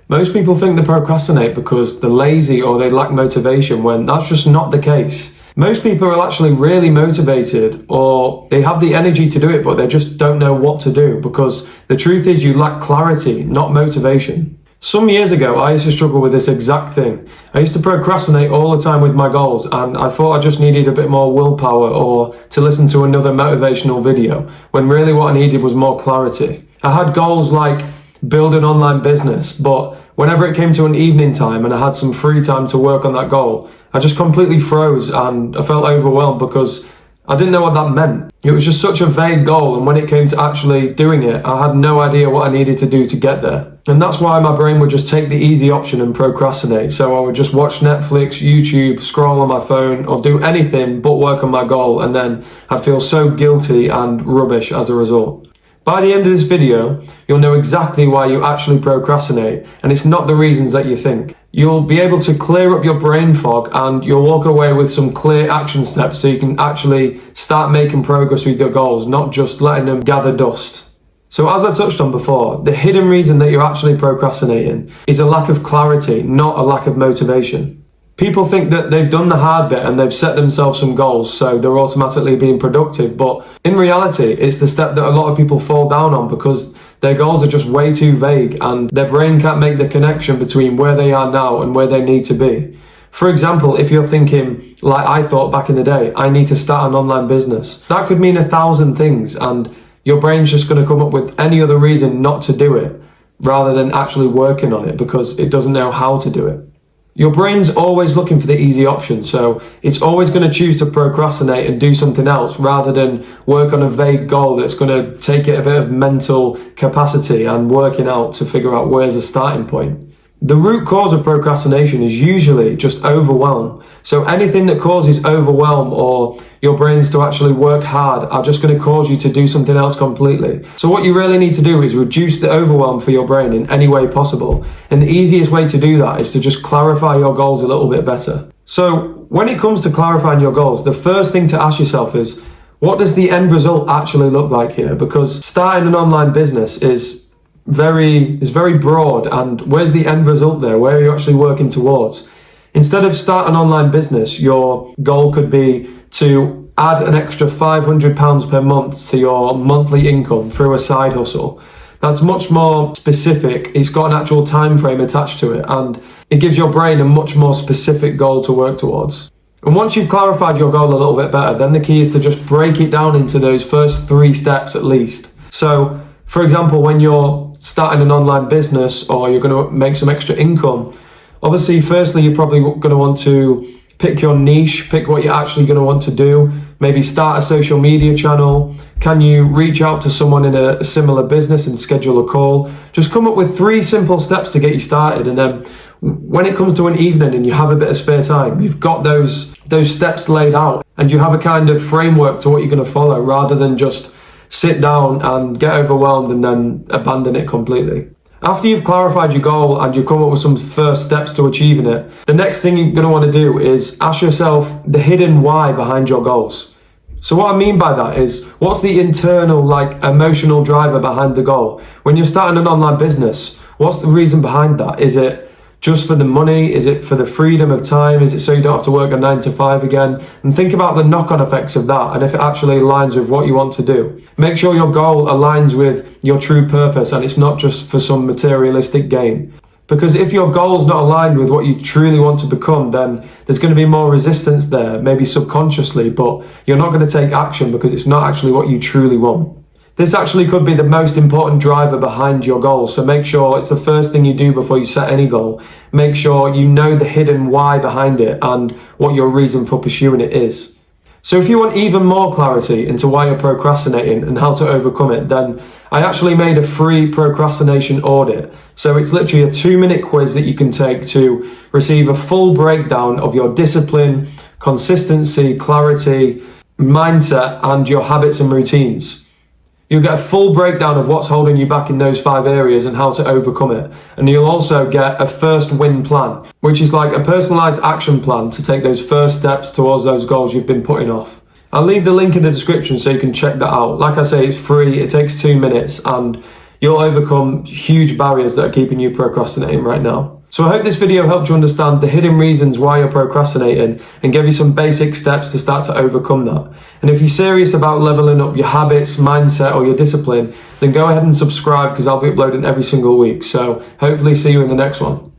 Most people think they procrastinate because they're lazy or they lack motivation, when that's just not the case. Most people are actually really motivated, or they have the energy to do it, but they just don't know what to do, because the truth is you lack clarity, not motivation. Some years ago, I used to struggle with this exact thing. I used to procrastinate all the time with my goals, and I thought I just needed a bit more willpower or to listen to another motivational video, when really what I needed was more clarity. I had goals like build an online business, but whenever it came to an evening time and I had some free time to work on that goal, I just completely froze and I felt overwhelmed because I didn't know what that meant. It was just such a vague goal, and when it came to actually doing it, I had no idea what I needed to do to get there. And that's why my brain would just take the easy option and procrastinate. So I would just watch Netflix, YouTube, scroll on my phone, or do anything but work on my goal, and then I'd feel so guilty and rubbish as a result. By the end of this video, you'll know exactly why you actually procrastinate, and it's not the reasons that you think. You'll be able to clear up your brain fog, and you'll walk away with some clear action steps so you can actually start making progress with your goals, not just letting them gather dust. So as I touched on before, the hidden reason that you're actually procrastinating is a lack of clarity, not a lack of motivation. People think that they've done the hard bit and they've set themselves some goals, so they're automatically being productive. But in reality, it's the step that a lot of people fall down on, because their goals are just way too vague and their brain can't make the connection between where they are now and where they need to be. For example, if you're thinking, like I thought back in the day, I need to start an online business, that could mean 1,000 things, and your brain's just going to come up with any other reason not to do it rather than actually working on it, because it doesn't know how to do it. Your brain's always looking for the easy option, so it's always going to choose to procrastinate and do something else rather than work on a vague goal that's going to take it a bit of mental capacity and working out to figure out where's the starting point. The root cause of procrastination is usually just overwhelm. So anything that causes overwhelm or your brains to actually work hard are just going to cause you to do something else completely. So what you really need to do is reduce the overwhelm for your brain in any way possible. And the easiest way to do that is to just clarify your goals a little bit better. So when it comes to clarifying your goals, the first thing to ask yourself is, what does the end result actually look like here? Because starting an online business is very broad, and where's the end result there? Where are you actually working towards? Instead of start an online business, your goal could be to add an extra £500 per month to your monthly income through a side hustle. That's much more specific. It's got an actual time frame attached to it, and it gives your brain a much more specific goal to work towards. And once you've clarified your goal a little bit better, then the key is to just break it down into those first 3 steps at least. So for example, when you're starting an online business or you're going to make some extra income, obviously, firstly, you're probably going to want to pick your niche, pick what you're actually going to want to do. Maybe start a social media channel. Can you reach out to someone in a similar business and schedule a call? Just come up with 3 simple steps to get you started. And then when it comes to an evening and you have a bit of spare time, you've got those steps laid out and you have a kind of framework to what you're going to follow, rather than just sit down and get overwhelmed and then abandon it completely. After you've clarified your goal and you've come up with some first steps to achieving it, the next thing you're going to want to do is ask yourself the hidden why behind your goals. So what I mean by that is, what's the internal, emotional driver behind the goal? When you're starting an online business, what's the reason behind that? Is it just for the money? Is it for the freedom of time? Is it so you don't have to work a 9 to 5 again? And think about the knock-on effects of that, and if it actually aligns with what you want to do. Make sure your goal aligns with your true purpose and it's not just for some materialistic gain. Because if your goal's not aligned with what you truly want to become, then there's going to be more resistance there, maybe subconsciously, but you're not going to take action because it's not actually what you truly want. This actually could be the most important driver behind your goal, so make sure it's the first thing you do before you set any goal. Make sure you know the hidden why behind it and what your reason for pursuing it is. So if you want even more clarity into why you're procrastinating and how to overcome it, then I actually made a free procrastination audit. So it's literally a 2-minute quiz that you can take to receive a full breakdown of your discipline, consistency, clarity, mindset, and your habits and routines. You'll get a full breakdown of what's holding you back in those 5 areas and how to overcome it. And you'll also get a first win plan, which is like a personalized action plan to take those first steps towards those goals you've been putting off. I'll leave the link in the description so you can check that out. Like I say, it's free, it takes 2 minutes, and you'll overcome huge barriers that are keeping you procrastinating right now. So I hope this video helped you understand the hidden reasons why you're procrastinating and gave you some basic steps to start to overcome that. And if you're serious about leveling up your habits, mindset, or your discipline, then go ahead and subscribe, because I'll be uploading every single week. So hopefully see you in the next one.